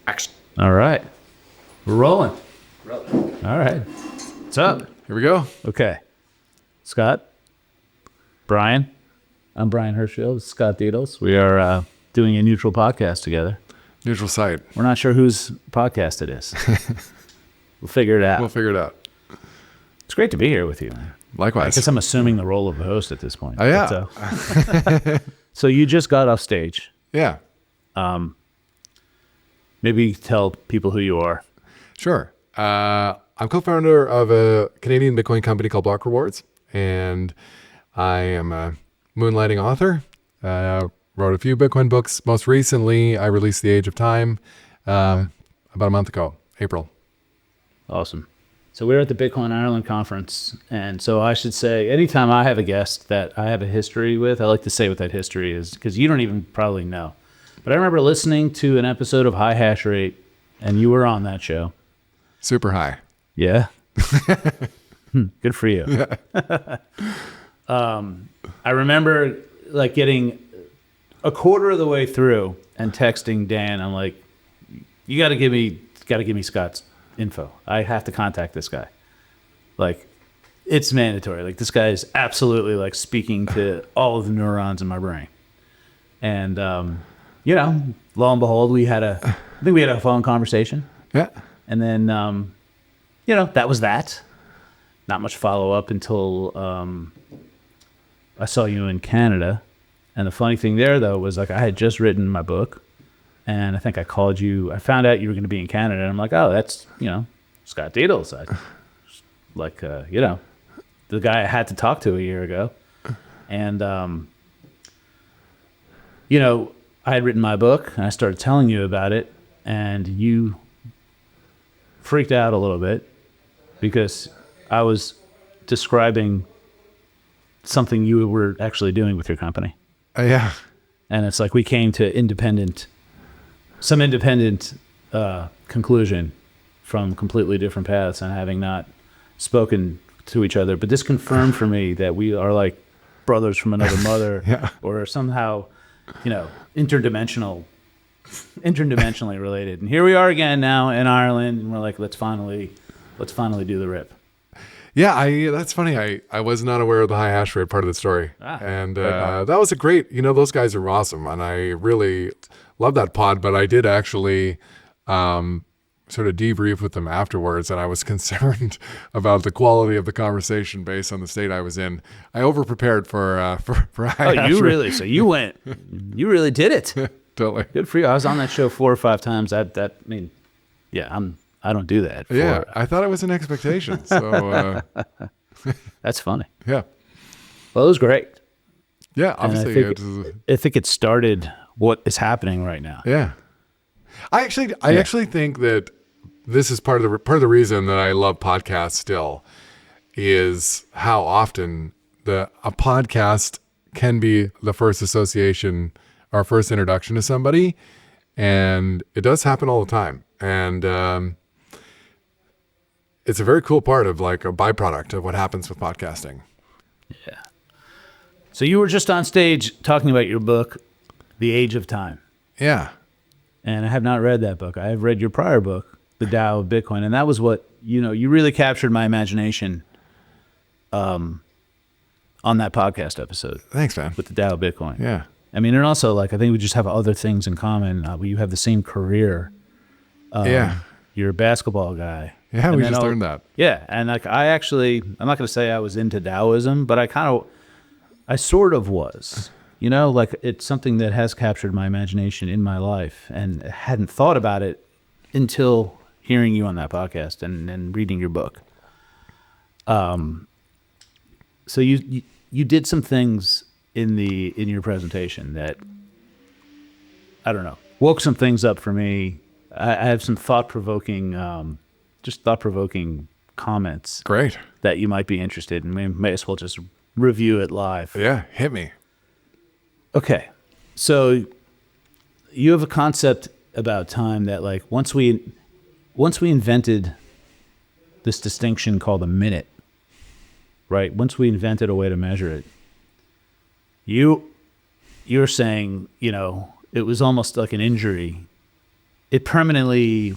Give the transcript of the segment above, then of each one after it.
Action. All right. We're rolling. All right. What's up? Here we go. Okay. Scott, Brian. I'm Brian Hirschfield. This is Scott Dedels. We are doing a neutral podcast together. Neutral site. We're not sure whose podcast it is. We'll figure it out. We'll figure it out. It's great to be here with you. Likewise. I guess I'm assuming the role of the host at this point. Oh, yeah. But, so you just got off stage. Yeah. Maybe tell people who you are. Sure. I'm co-founder of a Canadian Bitcoin company called Block Rewards, and I am a moonlighting author. Wrote a few Bitcoin books. Most recently, I released The Age of Time about a month ago, April. Awesome. So we're at the Bitcoin Ireland conference, and so I should say, anytime I have a guest that I have a history with, I like to say what that history is, because you don't even probably know. But I remember listening to an episode of High Hash Rate, and you were on that show. Super high. Yeah? Good for you. I remember like getting a quarter of the way through and texting Dan. I'm like, you got to give me Scott's info. I have to contact this guy. Like, it's mandatory. Like, this guy is absolutely like speaking to all of the neurons in my brain. And you know, lo and behold, I think we had a phone conversation. Yeah. And then, you know, that was that. Not much follow up until I saw you in Canada. And the funny thing there, though, was like I had just written my book, and I think I called you. I found out you were going to be in Canada, and I'm like, oh, that's, you know, Scott Dedels. You know, the guy I had to talk to a year ago. And, you know, I had written my book, and I started telling you about it, and you freaked out a little bit because I was describing something you were actually doing with your company. Yeah. And it's like we came to some independent conclusion from completely different paths and having not spoken to each other. But this confirmed for me that we are like brothers from another mother. Yeah. Or somehow, you know, interdimensionally related. And here we are again now in Ireland, and we're like, let's finally do the rip. Yeah, that's funny. I was not aware of the high hash rate part of the story. And that was a great, you know, those guys are awesome. And I really love that pod, but I did actually sort of debrief with them afterwards. And I was concerned about the quality of the conversation based on the state I was in. I overprepared for high hash rate. Really? So you really did it. Totally. Good for you. I was on that show 4 or 5 times. I mean, yeah, I don't do that. Yeah, I thought it was an expectation. So that's funny. Yeah. Well, it was great. Yeah, obviously. I think it started what is happening right now. Yeah. I actually think that this is part of the reason that I love podcasts still is how often a podcast can be the first association or first introduction to somebody, and it does happen all the time. And it's a very cool part of like a byproduct of what happens with podcasting. Yeah. So you were just on stage talking about your book, The Age of Time. Yeah. And I have not read that book. I have read your prior book, The Tao of Bitcoin. And that was what, you know, you really captured my imagination on that podcast episode. Thanks, man. With The Tao of Bitcoin. Yeah. I mean, and also, like, I think we just have other things in common. You have the same career. Yeah. You're a basketball guy. Yeah, we just learned that. Yeah, and like I'm not going to say I was into Taoism, but I sort of was. You know, like it's something that has captured my imagination in my life, and I hadn't thought about it until hearing you on that podcast and reading your book. So you did some things in your presentation that, I don't know, woke some things up for me. I have some thought-provoking comments. Great. That you might be interested in. We may as well just review it live. Yeah, hit me. Okay. So you have a concept about time that, like, once we invented this distinction called a minute, right? Once we invented a way to measure it, you're saying, you know, it was almost like an injury it certainly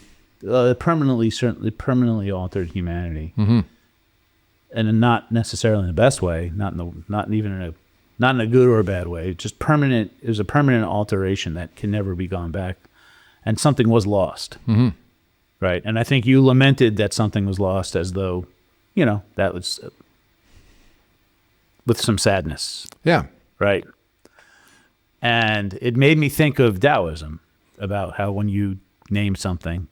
permanently altered humanity, and not necessarily in the best way, not in a good or a bad way. Just permanent. It was a permanent alteration that can never be gone back, and something was lost, right? And I think you lamented that something was lost, as though, that was with some sadness, Yeah. right? And it made me think of Taoism, about how when you name something,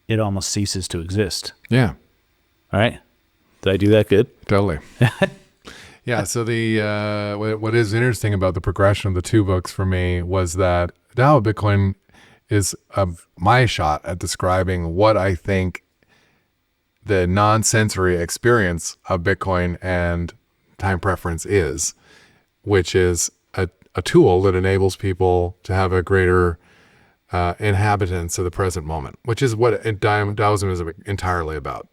it almost ceases to exist. Yeah. All right. Did I do that good? Totally. Yeah. So what is interesting about the progression of the two books for me was that Tao of Bitcoin is my shot at describing what I think the non-sensory experience of Bitcoin and time preference is, which is a tool that enables people to have a greater inhabitants of the present moment, which is what Taoism is entirely about.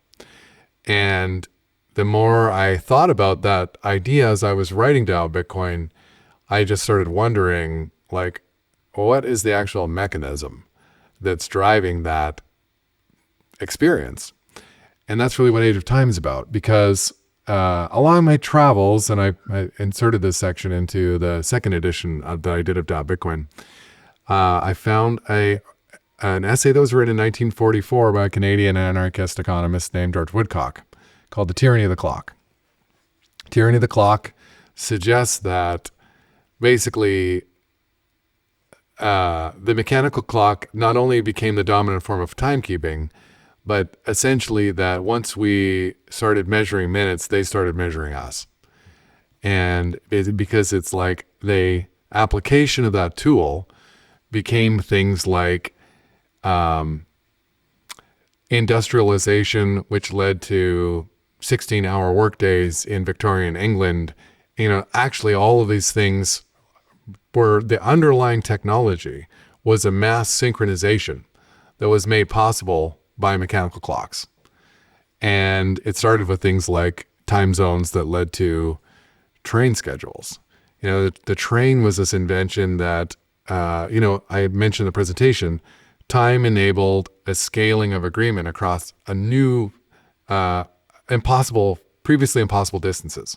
And the more I thought about that idea as I was writing Tao Bitcoin, I just started wondering, like, what is the actual mechanism that's driving that experience? And that's really what Age of Time is about, because along my travels, and I inserted this section into the second edition that I did of Tao Bitcoin, I found an essay that was written in 1944 by a Canadian anarchist economist named George Woodcock called The Tyranny of the Clock. Tyranny of the Clock suggests that basically the mechanical clock not only became the dominant form of timekeeping, but essentially that once we started measuring minutes, they started measuring us. And because it's like the application of that tool became things like industrialization, which led to 16-hour workdays in Victorian England. Actually all of these things were, the underlying technology was a mass synchronization that was made possible by mechanical clocks. And it started with things like time zones that led to train schedules. The train was this invention that, I mentioned in the presentation, time enabled a scaling of agreement across a new, previously impossible distances.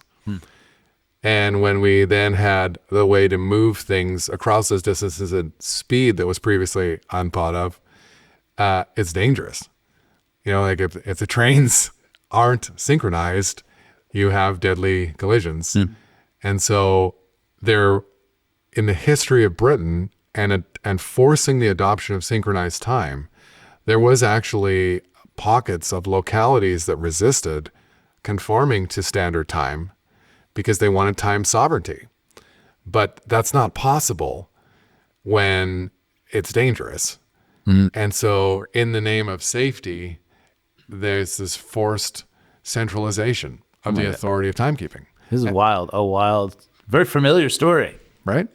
And when we then had the way to move things across those distances at speed that was previously unthought of, it's dangerous. Like if the trains aren't synchronized, you have deadly collisions. And so there, in the history of Britain and forcing the adoption of synchronized time, there was actually pockets of localities that resisted conforming to standard time because they wanted time sovereignty. But that's not possible when it's dangerous. And so in the name of safety, there's this forced centralization of the authority of timekeeping. This is wild, very familiar story. Right?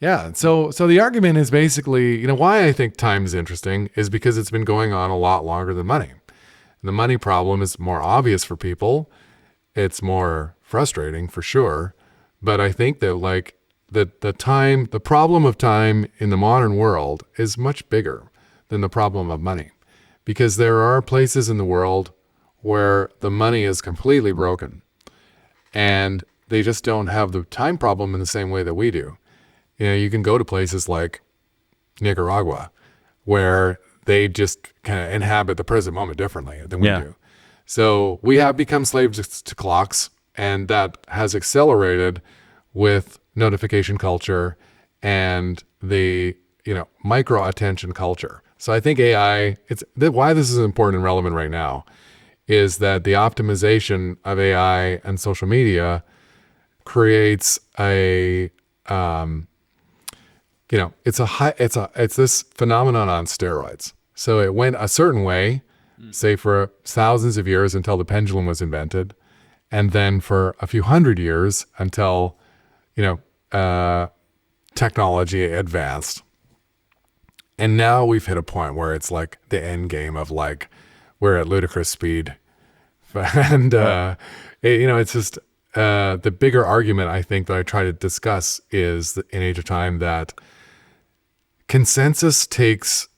Yeah. So the argument is basically, why I think time is interesting is because it's been going on a lot longer than money. And the money problem is more obvious for people. It's more frustrating for sure. But I think that the problem of time in the modern world is much bigger than the problem of money, because there are places in the world where the money is completely broken and they just don't have the time problem in the same way that we do. You can go to places like Nicaragua where they just kind of inhabit the present moment differently than we do. So we have become slaves to clocks, and that has accelerated with notification culture and the micro attention culture. So I think AI, why this is important and relevant right now is that the optimization of AI and social media creates it's this phenomenon on steroids. So it went a certain way, say for thousands of years until the pendulum was invented, and then for a few hundred years until, technology advanced. And now we've hit a point where it's like the end game of we're at ludicrous speed. And, it's just the bigger argument I think that I try to discuss is in Age of Time that consensus takes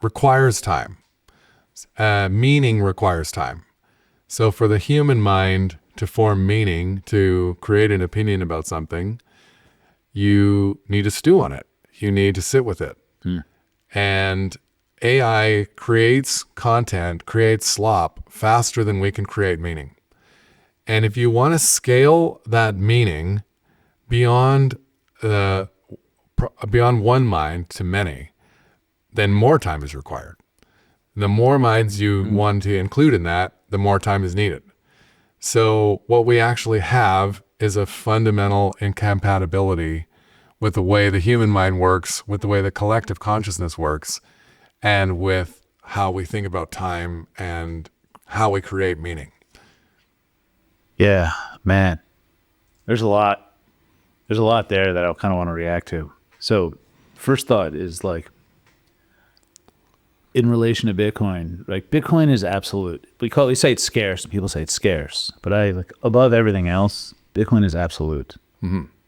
requires time. Meaning requires time. So for the human mind to form meaning, to create an opinion about something, you need to stew on it. You need to sit with it. And AI creates content, creates slop faster than we can create meaning. And if you want to scale that meaning beyond one mind to many, then more time is required. The more minds you want to include in that, the more time is needed. So what we actually have is a fundamental incompatibility with the way the human mind works, with the way the collective consciousness works, and with how we think about time and how we create meaning. Yeah, man. There's a lot there that I kind of want to react to. So first thought is like, in relation to Bitcoin, like Bitcoin is absolute. We say it's scarce, and people say it's scarce, but above everything else, Bitcoin is absolute.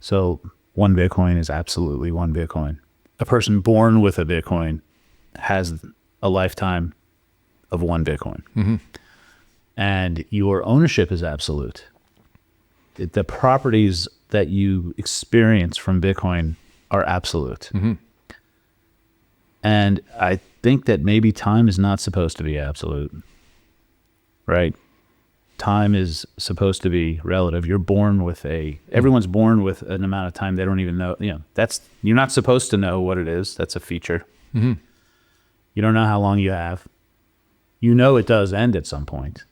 So one Bitcoin is absolutely one Bitcoin. A person born with a Bitcoin has a lifetime of one Bitcoin. And your ownership is absolute. The properties that you experience from Bitcoin are absolute. And I think that maybe time is not supposed to be absolute, right? Time is supposed to be relative. You're born with everyone's born with an amount of time they don't even know. You're not supposed to know what it is. That's a feature. You don't know how long you have. You know it does end at some point,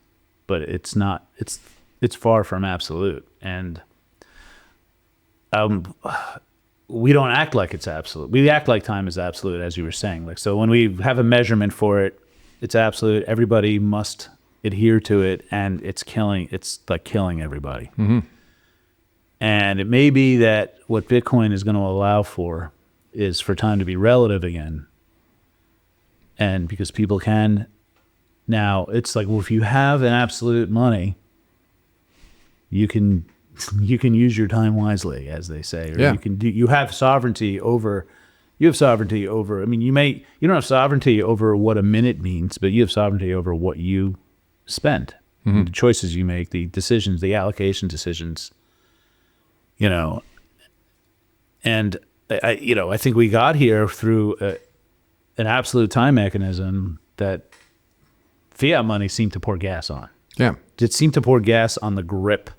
but it's not. It's far from absolute, and we don't act like it's absolute. We act like time is absolute, as you were saying. Like, so when we have a measurement for it, it's absolute. Everybody must adhere to it, and it's like killing everybody. And it may be that what Bitcoin is going to allow for is for time to be relative again. And because people can now, it's like, well, if you have an absolute money, you can use your time wisely, as they say, or you have sovereignty over. I mean, you don't have sovereignty over what a minute means, but you have sovereignty over what you spend, the choices you make, the decisions, the allocation decisions. And I think we got here through an absolute time mechanism that fiat money seemed to pour gas on. Yeah, it seemed to pour gas on the grip.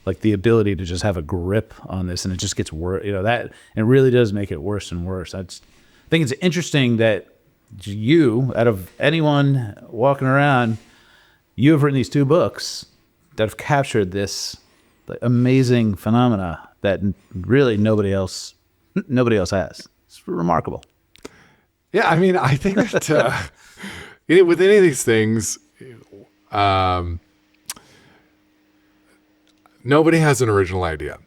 Like the ability to just have a grip on this, and it just gets worse. That it really does make it worse and worse. I think it's interesting that you, out of anyone walking around, you have written these 2 books that have captured this amazing phenomena that really nobody else has. It's remarkable. Yeah, I mean, I think that with any of these things, nobody has an original idea.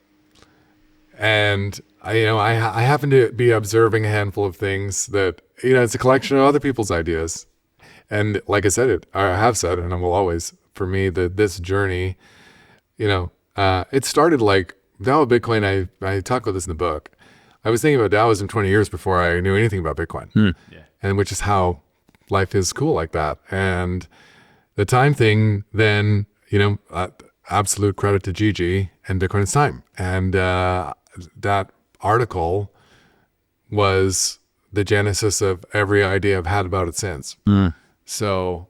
And I happen to be observing a handful of things that, it's a collection of other people's ideas. And like I have said, and I will always, for me, this journey, it started like DAO Bitcoin. I talk about this in the book. I was thinking about Taoism 20 years before I knew anything about Bitcoin. And which is how life is cool like that. And the time thing, then, absolute credit to Gigi and Bitcoin is time. And that article was the genesis of every idea I've had about it since. So,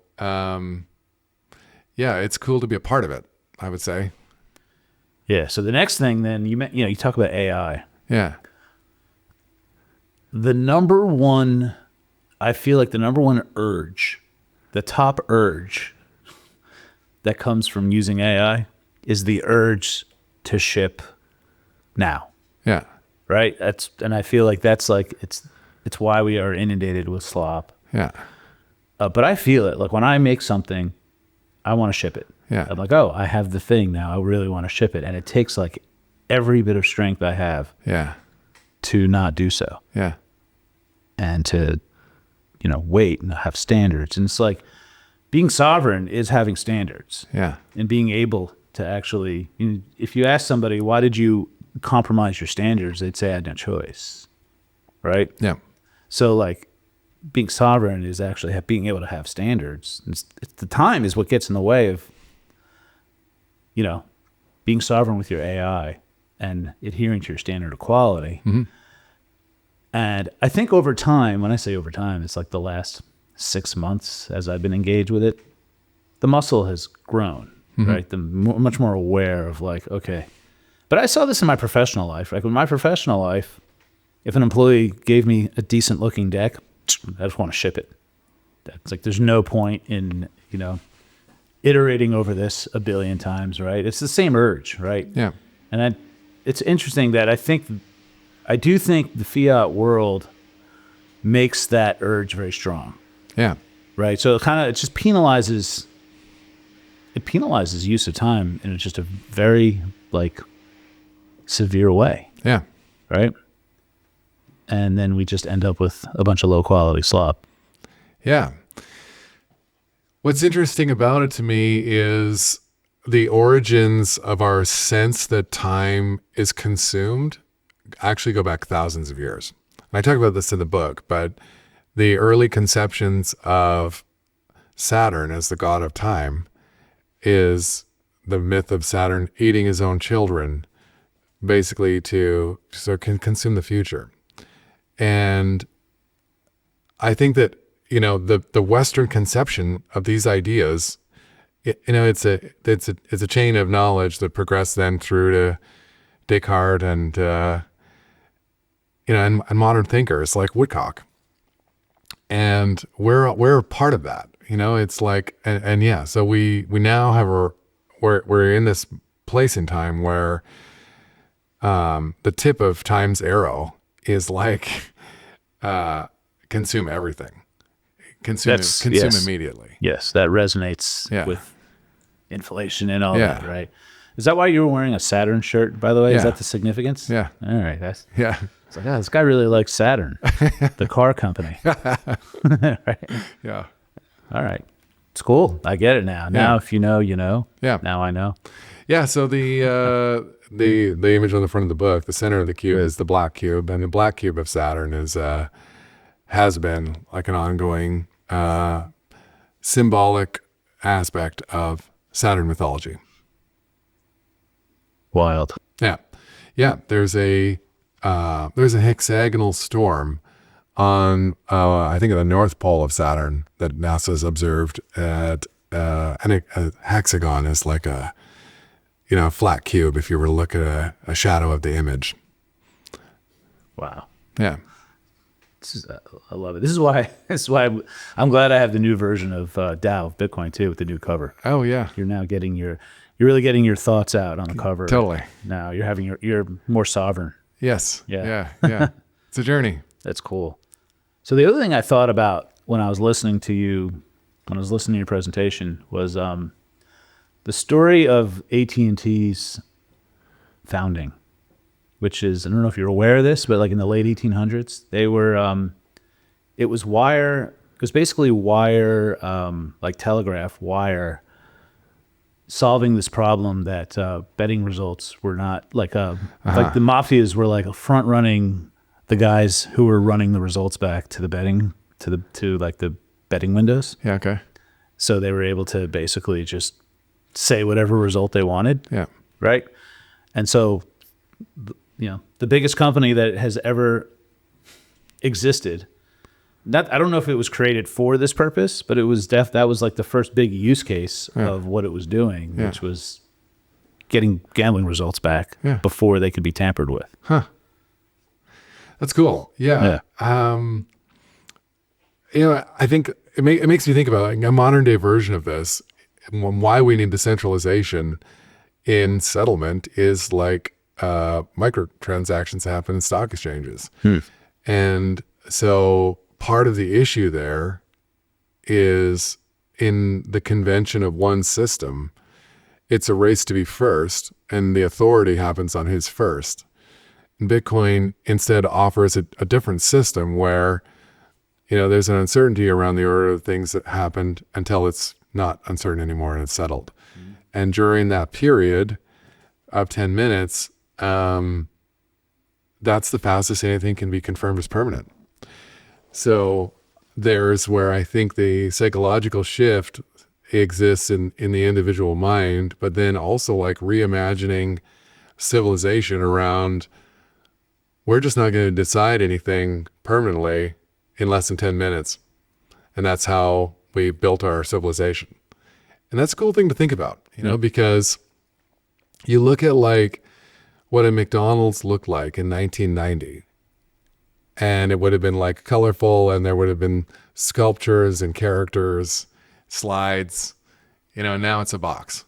it's cool to be a part of it, I would say. Yeah. So the next thing then, you talk about AI. Yeah. I feel like the number one urge, the top urge that comes from using AI is the urge to ship now. Yeah. Right? And I feel like that's like it's why we are inundated with slop. Yeah. But I feel it. Like when I make something, I want to ship it. Yeah. I'm like, oh, I have the thing now. I really want to ship it. And it takes like every bit of strength I have to not do so. Yeah. And to, wait and have standards. And it's like being sovereign is having standards. Yeah. And being able to actually, if you ask somebody, why did you compromise your standards? They'd say, I had no choice. Right? Yeah. So like being sovereign is actually being able to have standards. It's the time is what gets in the way of, being sovereign with your AI and adhering to your standard of quality. Mm-hmm. And I think over time, when I say over time, it's like the last 6 months as I've been engaged with it, the muscle has grown, right? Much more aware of like, okay. But I saw this in my professional life. Like in my professional life, if an employee gave me a decent looking deck, I just want to ship it. It's like there's no point in, iterating over this a billion times, right? It's the same urge, right? Yeah. And it's interesting that I do think the fiat world makes that urge very strong. Yeah. Right. So it just penalizes use of time in just a very like severe way. Yeah. Right. And then we just end up with a bunch of low quality slop. Yeah. What's interesting about it to me is the origins of our sense that time is consumed actually go back thousands of years. And I talk about this in the book, but the early conceptions of Saturn as the god of time is the myth of Saturn eating his own children, basically so it can consume the future. And I think that, the Western conception of these ideas, it's a chain of knowledge that progressed then through to Descartes and and modern thinkers like Woodcock. And we're part of that. It's like, and yeah, so we now we're in this place in time where the tip of time's arrow is like consume everything. Consume yes. immediately. Yes, that resonates with inflation and all that, right? Is that why you were wearing a Saturn shirt, by the way? Yeah. Is that the significance? Yeah. All right. It's Yeah. like, this guy really likes Saturn, the car company. Right? Yeah. All right. It's cool. I get it now. Now, if you know, you know. Yeah. Now I know. Yeah. So the image on the front of the book, the center of the cube is the black cube, and the black cube of Saturn has been like an ongoing symbolic aspect of Saturn mythology. Wild. Yeah. Yeah. There's a hexagonal storm on I think at the North Pole of Saturn that NASA's observed and a hexagon is like a flat cube if you were to look at a shadow of the image. Wow. Yeah. I love it. This is why I'm glad I have the new version of Dow of Bitcoin too with the new cover. Oh yeah. You're now you're really getting your thoughts out on the cover. Totally. Now you're more sovereign. Yes. Yeah. Yeah. It's a journey. That's cool. So the other thing I thought about when I was listening to your presentation was the story of AT&T's founding, which is, I don't know if you're aware of this, but like in the late 1800s, they were, it was basically wire, like telegraph wire, solving this problem that betting results were not like like the mafias were like front running the guys who were running the results back to the betting to like the betting windows. Yeah. Okay. So they were able to basically just say whatever result they wanted. Yeah. Right. And so, the biggest company that has ever existed, I don't know if it was created for this purpose, but it was that was like the first big use case of what it was doing, which was getting gambling results back before they could be tampered with. Huh. That's cool. Yeah. I think it makes me think about like a modern day version of this. And why we need decentralization in settlement is like microtransactions happen in stock exchanges. And so part of the issue there is in the convention of one system, it's a race to be first, and the authority happens on who's first. And Bitcoin instead offers a different system where, there's an uncertainty around the order of things that happened until it's not uncertain anymore and it's settled. And during that period of 10 minutes, that's the fastest anything can be confirmed as permanent. So there's where I think the psychological shift exists in the individual mind, but then also like reimagining civilization around, we're just not going to decide anything permanently in less than 10 minutes. And that's how we built our civilization. And that's a cool thing to think about, because you look at like what a McDonald's looked like in 1990, and it would have been like colorful, and there would have been sculptures and characters, slides, now it's a box.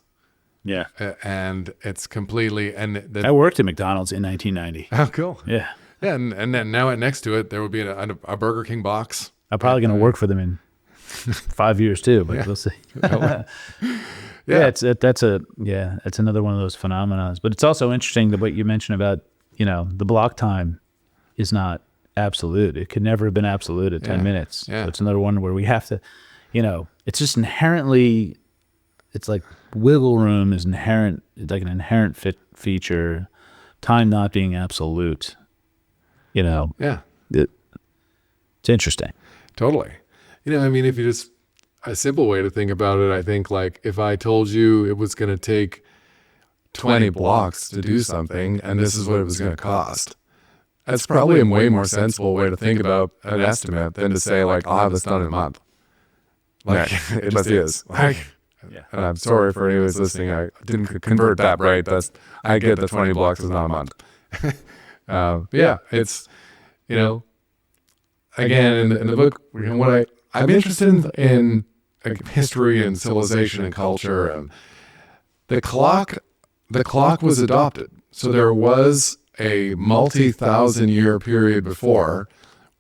Yeah. And it's completely, I worked at McDonald's in 1990. Oh, cool. Yeah. Yeah. And then now next to it, there would be a Burger King box. I'm probably going to work for them in 5 years too, but we'll see. It's another one of those phenomena. But it's also interesting that what you mentioned about, the block time is not absolute. It could never have been absolute at 10 minutes. Yeah. So it's another one where we have to, it's just inherently, it's like wiggle room is inherent. It's like an inherent feature. Time not being absolute. Yeah. It's interesting. Totally. If you just, a simple way to think about it, I think like if I told you it was going to take 20 blocks to do something and this is what it was going to cost, that's probably a way more sensible way to think about an estimate than to say like, I'll have this done in a month. Like it just is. Like, and I'm sorry for anyone who's listening. I didn't convert that right. I get that 20 blocks is not a month. It's, again, in the book, what I'm interested in like history and civilization and culture, and the clock was adopted. So there was a multi-thousand-year period before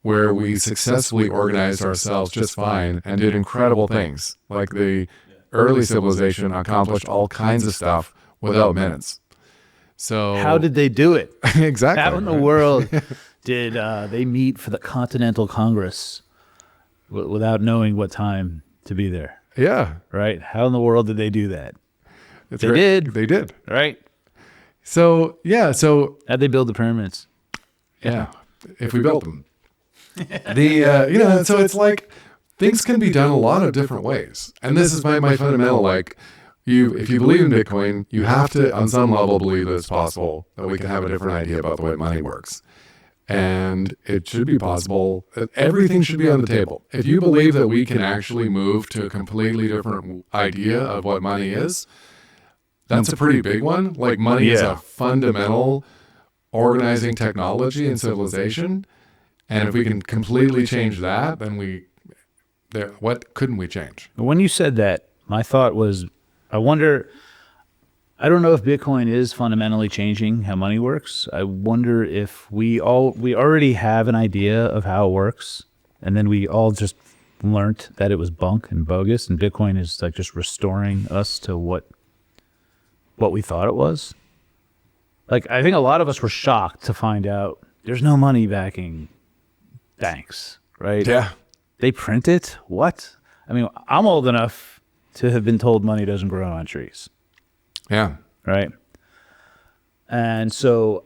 where we successfully organized ourselves just fine and did incredible things. Like the early civilization accomplished all kinds of stuff without minutes. So how did they do it? Exactly. How in the world did they meet for the Continental Congress without knowing what time to be there? Yeah. Right? How in the world did they do that? They did. They did. Right? So, yeah. So how'd they build the pyramids? Yeah. If we built them. So it's like things can be done a lot of different ways. And this is my fundamental, like, if you believe in Bitcoin, you have to, on some level, believe that it's possible that we can have a different idea about the way money works. And it should be possible that everything should be on the table. If you believe that we can actually move to a completely different idea of what money is, that's a pretty big one. Like money is a fundamental organizing technology in civilization. And if we can completely change that, then what couldn't we change? When you said that, my thought was, I don't know if Bitcoin is fundamentally changing how money works. I wonder if we already have an idea of how it works, and then we all just learned that it was bunk and bogus, and Bitcoin is like just restoring us to what we thought it was. Like, I think a lot of us were shocked to find out there's no money backing banks, right? Yeah. They print it? What? I mean, I'm old enough to have been told money doesn't grow on trees. Yeah. Right. And so,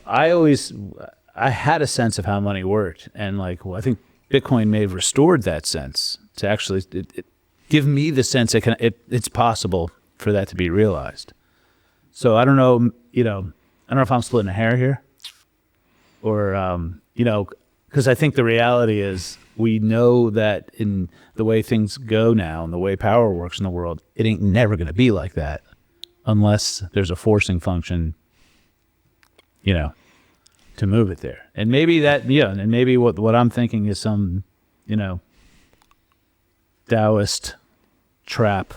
I had a sense of how money worked. And I think Bitcoin may have restored that sense to actually give me the sense it's possible for that to be realized. So I don't know, I don't know if I'm splitting a hair here or, because I think the reality is we know that in the way things go now and the way power works in the world, it ain't never going to be like that unless there's a forcing function, to move it there. And maybe and maybe what I'm thinking is some, Taoist trap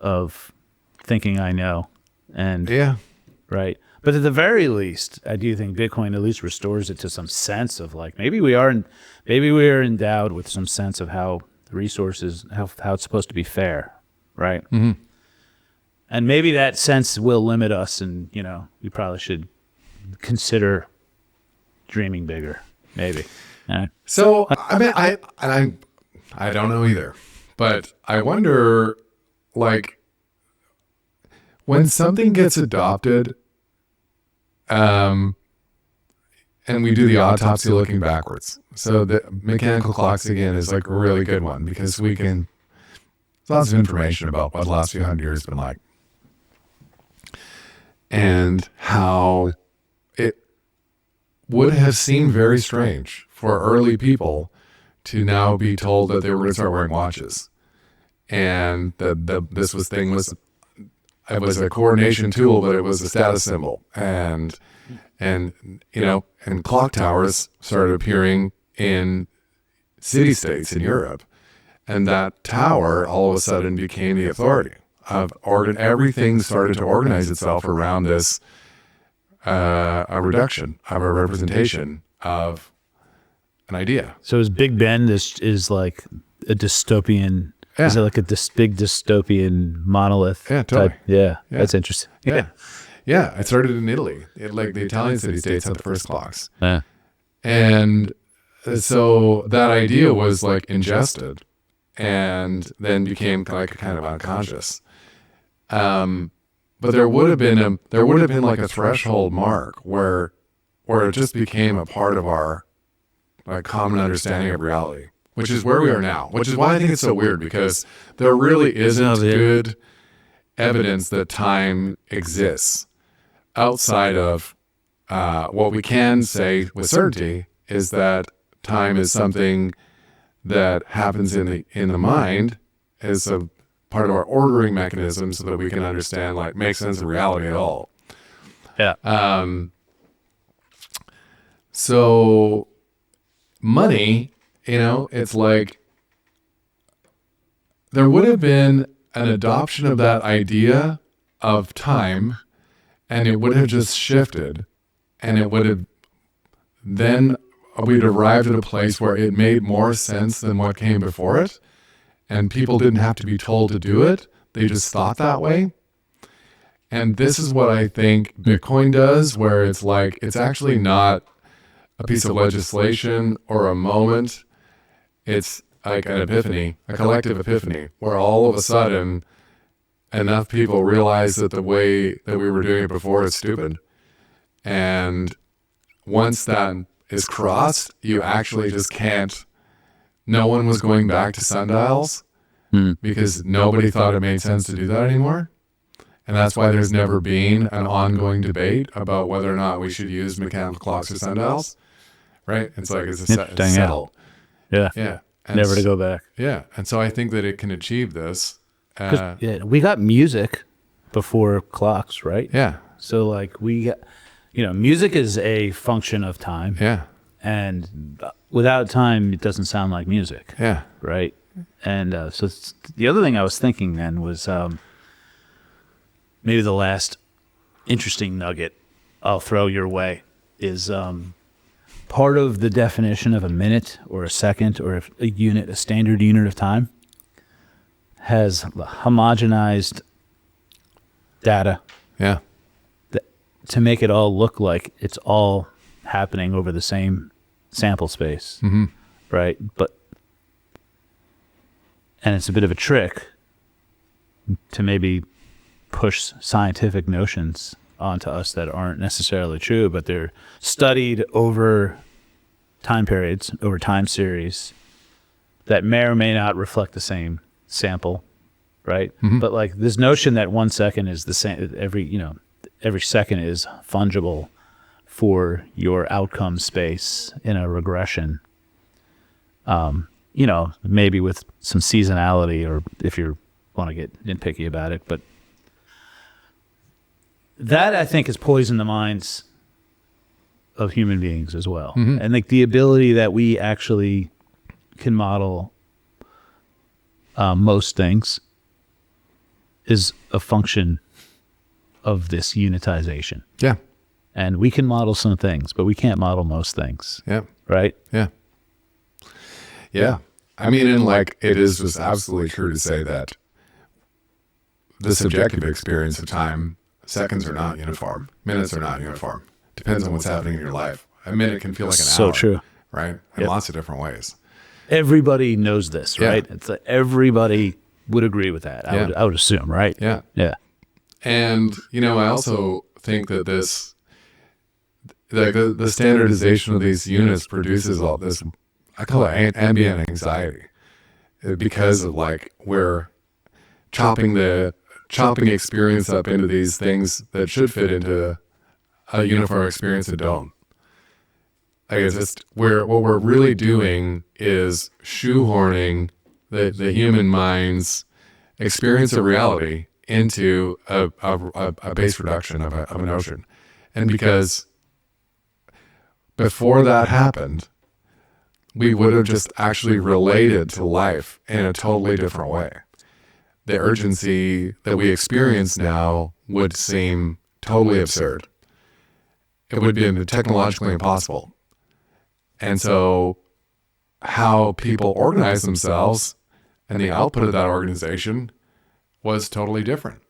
of thinking I know. And right. But at the very least, I do think Bitcoin at least restores it to some sense of maybe we are endowed with some sense of how the resources, how it's supposed to be fair, right? Mm-hmm. And maybe that sense will limit us, and we probably should consider dreaming bigger, maybe. So I mean, I don't know either, but I wonder, when something gets adopted, and and we do the autopsy looking backwards. So the mechanical clocks, again, is like a really good one because we can, there's lots of information about what the last few hundred years has been like and how it would have seemed very strange for early people to now be told that they were going to start wearing watches. And this it was a coordination tool, but it was a status symbol. And clock towers started appearing in city-states in Europe. And that tower all of a sudden became the authority of everything started to organize itself around this, a reduction of a representation of an idea. So is Big Ben is like a dystopian? Yeah. Is it like a big dystopian monolith? Yeah, totally. Type? Yeah, that's interesting. Yeah. It started in Italy. Like the Italian city-states had the first clocks. Yeah. And so that idea was like ingested and then became like kind of unconscious. But there would have been like a threshold mark where it just became a part of our like common understanding of reality, which is where we are now, which is why I think it's so weird because there really isn't good evidence that time exists outside of what we can say with certainty is that time is something that happens in the mind as a part of our ordering mechanism so that we can understand, like, make sense of reality at all. Yeah. So money, it's like there would have been an adoption of that idea of time and it would have just shifted and it would have then we'd arrived at a place where it made more sense than what came before it. And people didn't have to be told to do it. They just thought that way. And this is what I think Bitcoin does, where it's like, it's actually not a piece of legislation or a moment. It's like an epiphany, a collective epiphany, where all of a sudden enough people realize that the way that we were doing it before is stupid. And once that is crossed, you actually just can't. No one was going back to sundials because nobody thought it made sense to do that anymore. And that's why there's never been an ongoing debate about whether or not we should use mechanical clocks or sundials. Right? It's like, it's settled. Yeah. Yeah. And Never to go back. Yeah. And so I think that it can achieve this. We got music before clocks, right? Yeah. So like we got, music is a function of time. Yeah. And without time, it doesn't sound like music. Yeah. Right. And so the other thing I was thinking then was maybe the last interesting nugget I'll throw your way is part of the definition of a minute or a second or a standard unit of time has homogenized data. Yeah. To make it all look like it's all happening over the same sample space, right? And it's a bit of a trick to maybe push scientific notions onto us that aren't necessarily true, but they're studied over time periods, over time series that may or may not reflect the same sample, right? But like this notion that 1 second is the same, every second is fungible for your outcome space in a regression, maybe with some seasonality or if you want to get nitpicky about it. But that, I think, has poisoned the minds of human beings as well. And like the ability that we actually can model most things is a function of this unitization. Yeah. And we can model some things, but we can't model most things. Yeah. Right? Yeah. Yeah. I mean, and like it is just absolutely true to say that the subjective experience of time, seconds are not uniform, minutes are not uniform. Depends on what's happening in your life. A minute can feel like an hour. So true. Right? In lots of different ways. Everybody knows this, right? Yeah. It's like everybody would agree with that. I would assume, right? Yeah. Yeah. And, I also think that like the standardization of these units produces all this, I call it ambient anxiety, because of like we're chopping the experience up into these things that should fit into a uniform experience that don't. I guess it's what we're really doing is shoehorning the human mind's experience of reality into a base reduction of a notion. And because before that happened, we would have just actually related to life in a totally different way. The urgency that we experience now would seem totally absurd. It would be technologically impossible. And so how people organize themselves and the output of that organization was totally different.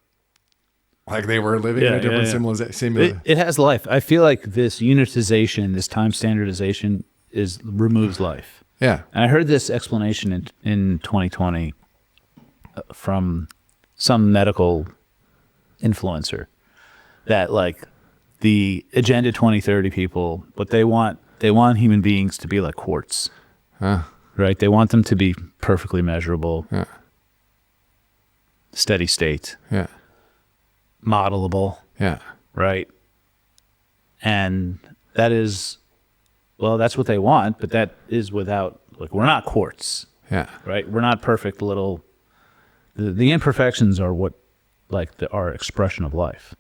Like they were living in a different simulation. It has life. I feel like this unitization, this time standardization removes life. Yeah. And I heard this explanation in 2020 from some medical influencer that like the Agenda 2030 people, what they want human beings to be like quartz. Right? They want them to be perfectly measurable, steady state, modelable, right? And that is, well, that's what they want, but that is without, like, we're not quartz, right? We're not perfect little, the imperfections are what, like, our expression of life.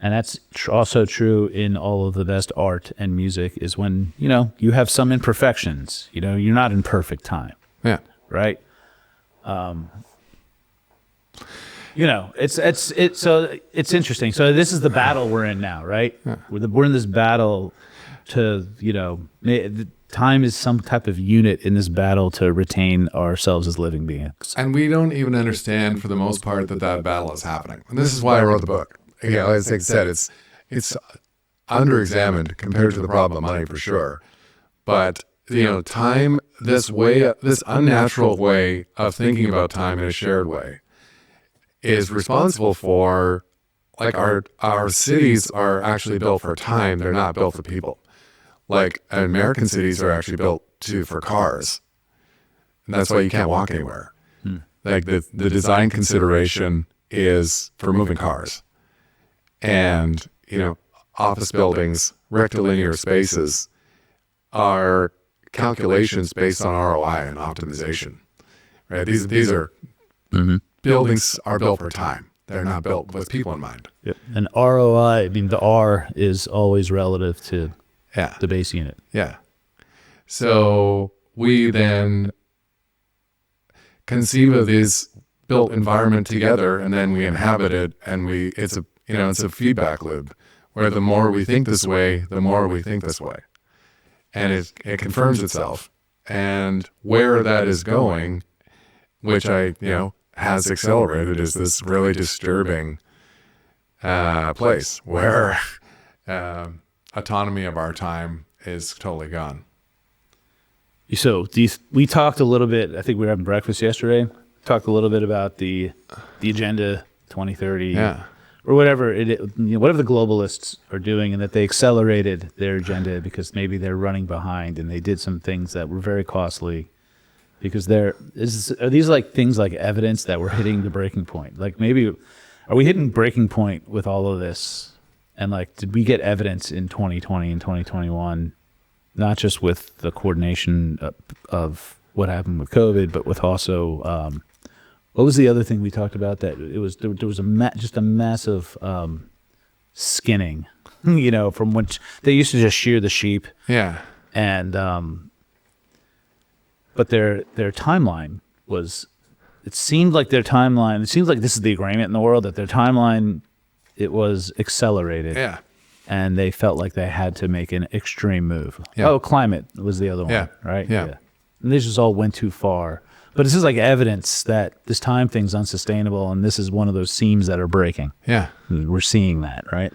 And that's also true in all of the best art and music is when, you have some imperfections, you're not in perfect time. Right? It's interesting. So this is the battle we're in now, right? We're in this battle to, time is some type of unit in this battle to retain ourselves as living beings. And we don't even understand for the most part that battle is happening. And this is why I wrote the book. As I said, it's under-examined compared to the problem of money for sure. But, time, this unnatural way of thinking about time in a shared way is responsible for, like, our cities are actually built for time. They're not built for people. Like, American cities are actually built for cars. And that's why you can't walk anywhere. Like, the design consideration is for moving cars. And, office buildings, rectilinear spaces are calculations based on ROI and optimization, right? These are buildings are built for time. They're not built with people in mind. And ROI, the R is always relative to the base unit. So we then conceive of this built environment together, and then we inhabit it, and it's a feedback loop where the more we think this way, the more we think this way. And it confirms itself. And where that is going, which has accelerated, is this really disturbing place where autonomy of our time is totally gone. So we talked a little bit, I think we were having breakfast yesterday, talked a little bit about the Agenda 2030. Or whatever whatever the globalists are doing, and that they accelerated their agenda because maybe they're running behind, and they did some things that were very costly because are these like things like evidence that we're hitting the breaking point? Like, maybe are we hitting breaking point with all of this? And like, did we get evidence in 2020 and 2021, not just with the coordination of what happened with COVID, but with also what was the other thing we talked about? That it was there was just a massive skinning, from which they used to just shear the sheep. And but their timeline was, it seemed like this is the agreement in the world, that their timeline, it was accelerated. And they felt like they had to make an extreme move. Climate was the other one, right? And they just all went too far. But this is like evidence that this time thing's unsustainable, and this is one of those seams that are breaking. We're seeing that, right?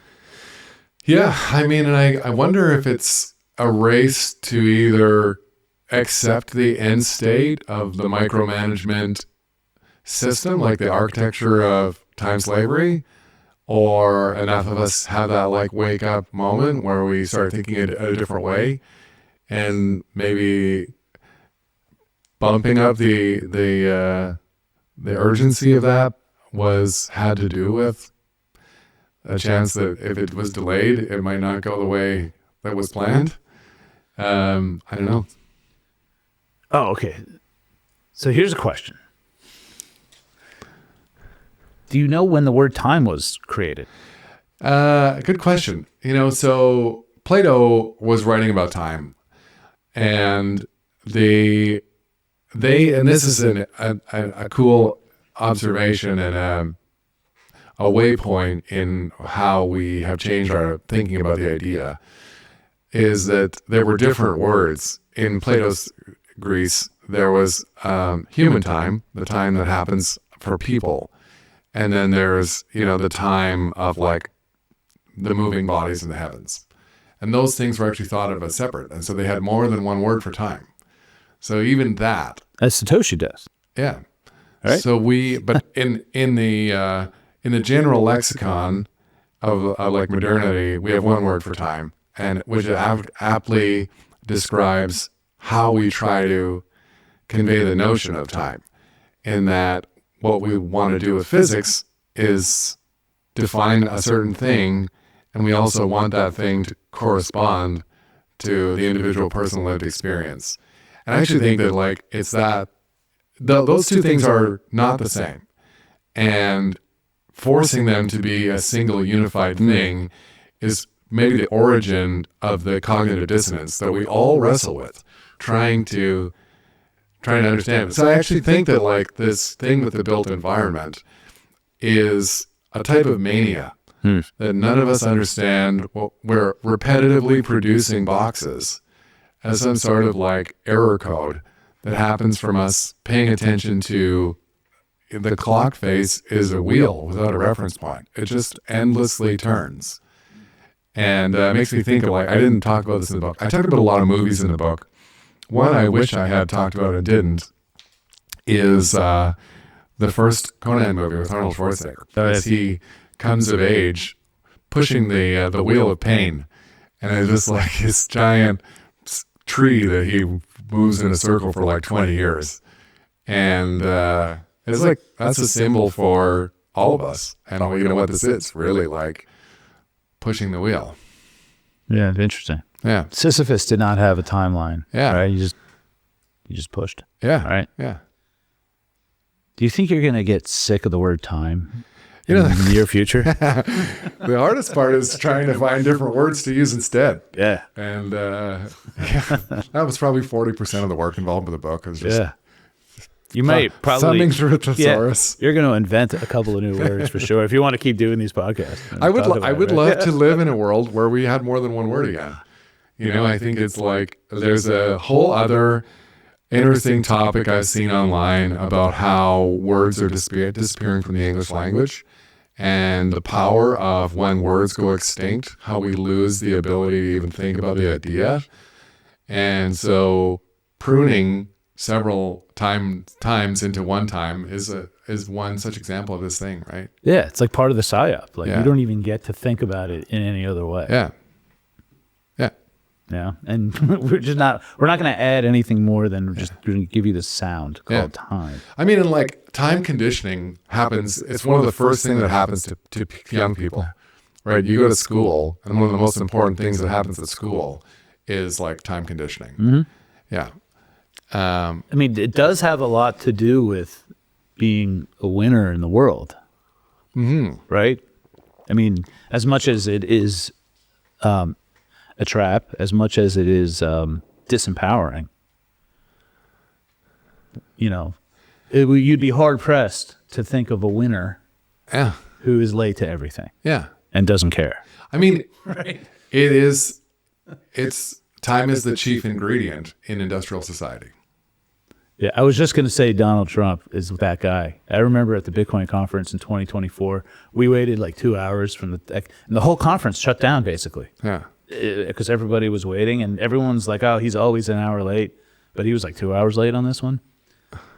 And I wonder if it's a race to either accept the end state of the micromanagement system, like the architecture of time slavery, or enough of us have that like wake up moment where we start thinking it a different way, and maybe bumping up the urgency of that had to do with a chance that if it was delayed, it might not go the way that was planned. I don't know. Oh, okay. So here's a question. Do you know when the word time was created? Good question. So Plato was writing about time, and and this is a cool observation and a waypoint in how we have changed our thinking about the idea, is that there were different words. In Plato's Greece, there was human time, the time that happens for people. And then there's, the time of like the moving bodies in the heavens. And those things were actually thought of as separate. And so they had more than one word for time. So even that. As Satoshi does. Yeah. Right? So but in the general lexicon of like modernity, we have one word for time, and which aptly describes how we try to convey the notion of time, in that what we want to do with physics is define a certain thing, and we also want that thing to correspond to the individual personal lived experience. And I actually think that like it's that those two things are not the same, and forcing them to be a single unified thing is maybe the origin of the cognitive dissonance that we all wrestle with, trying to understand. So I actually think that like this thing with the built environment is a type of mania that none of us understand. We're repetitively producing boxes as some sort of like error code that happens from us paying attention to the clock face is a wheel without a reference point. It just endlessly turns. And it makes me think of like, I didn't talk about this in the book. I talked about a lot of movies in the book. One I wish I had talked about and didn't is the first Conan movie with Arnold Schwarzenegger. As he comes of age, pushing the wheel of pain. And it's just like this giant tree that he moves in a circle for like 20 years. And it's like, that's a symbol for all of us. And what this is, really like pushing the wheel. Yeah, interesting. Yeah. Sisyphus did not have a timeline. Yeah. Right? You just pushed. Yeah. Right? Yeah. Do you think you're going to get sick of the word time in the near future? The hardest part is trying to find different words to use instead. Yeah. And that was probably 40% of the work involved with the book. It was just you might probably thumbing through a thesaurus. You're going to invent a couple of new words for sure if you want to keep doing these podcasts. I would love to live in a world where we had more than one word again. I think it's like there's a whole other interesting topic I've seen online about how words are disappearing from the English language, and the power of when words go extinct, how we lose the ability to even think about the idea. And so pruning several times into one time is one such example of this thing, right? Yeah, it's like part of the psyop. Like Yeah. you don't even get to think about it in any other way. Yeah. Yeah, and we're not going to add anything more than just going to give you the sound called time. I mean, and like time conditioning happens. It's one of the first things that happens to young people, right? You go to school, and one of the most important things that happens at school is like time conditioning. Mm-hmm. Yeah. I mean, it does have a lot to do with being a winner in the world, right? I mean, as much as it is a trap, as much as it is disempowering, you'd be hard pressed to think of a winner who is late to everything and doesn't care. I mean, it's time is the chief ingredient in industrial society. Yeah, I was just going to say Donald Trump is that guy. I remember at the Bitcoin conference in 2024, we waited like 2 hours and the whole conference shut down basically. Yeah. Because everybody was waiting, and everyone's like, "Oh, he's always an hour late," but he was like 2 hours late on this one.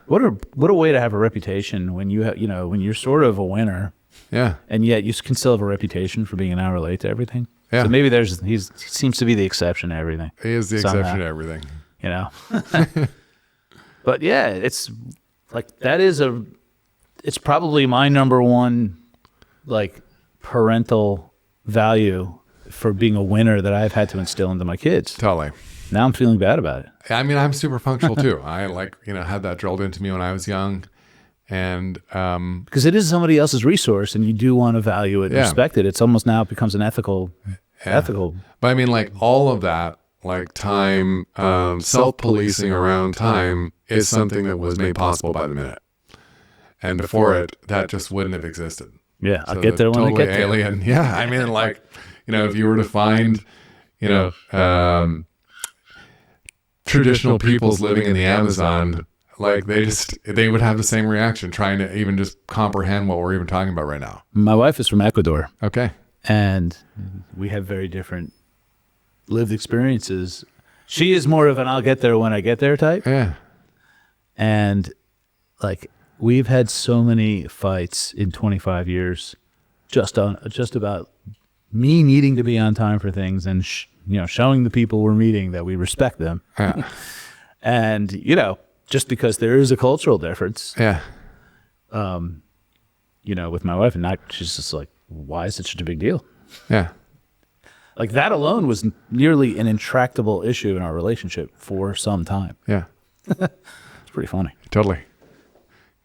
What a way to have a reputation when when you're sort of a winner Yeah. And yet you can still have a reputation for being an hour late to everything. Yeah. So maybe he seems to be the exception to everything. He is the exception to everything. You know? But yeah, it's like it's probably my number one like parental value for being a winner that I've had to instill into my kids. Totally. Now I'm feeling bad about it. I mean, I'm super punctual too. I had that drilled into me when I was young. And because it is somebody else's resource and you do want to value it and respect it. It's almost now it becomes an ethical. But I mean, like all of that, like time, self-policing around time is something that was made possible by the minute. And before it, that just wouldn't have existed. Yeah, I'll get there when I get there. Alien. Yeah, I mean, like, if you were to find, traditional peoples living in the Amazon, like they would have the same reaction trying to even just comprehend what we're even talking about right now. My wife is from Ecuador. Okay. And we have very different lived experiences. She is more of an I'll get there when I get there type. Yeah. And like we've had so many fights in 25 years just about me needing to be on time for things and showing the people we're meeting that we respect them. Yeah. And just because there is a cultural difference. Yeah. With my wife, and she's just like, why is it such a big deal? Yeah. Like that alone was nearly an intractable issue in our relationship for some time. Yeah. It's pretty funny. Totally.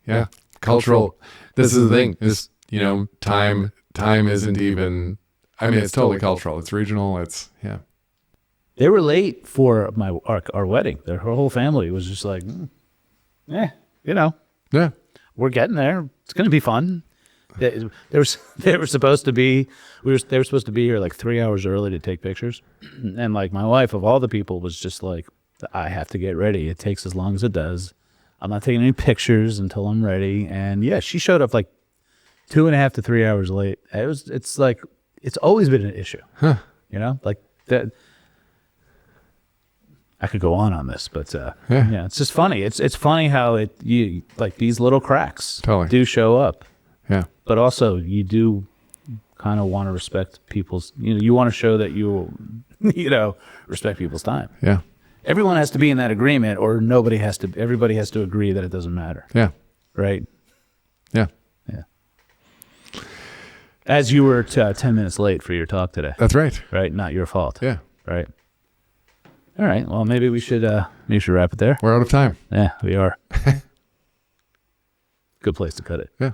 Yeah. Cultural. This is the thing is, time isn't even, I mean, it's totally cultural. It's regional. Yeah. They were late for our wedding. Her whole family was just like, Yeah. we're getting there. It's going to be fun. They were supposed to be here like 3 hours early to take pictures, and like my wife of all the people was just like, I have to get ready. It takes as long as it does. I'm not taking any pictures until I'm ready. And yeah, she showed up like 2.5 to 3 hours late. It's like it's always been an issue. Huh. Like that. I could go on this, but yeah, it's just funny. It's funny how you like these little cracks do show up. Yeah. But also you do kind of want to respect people's, you want to show that you respect people's time. Yeah. Everyone has to be in that agreement or everybody has to agree that it doesn't matter. Yeah. Right. Yeah. Yeah. As you were 10 minutes late for your talk today. That's right. Right. Not your fault. Yeah. Right. All right. Well, maybe we should wrap it there. We're out of time. Yeah, we are. Good place to cut it. Yeah.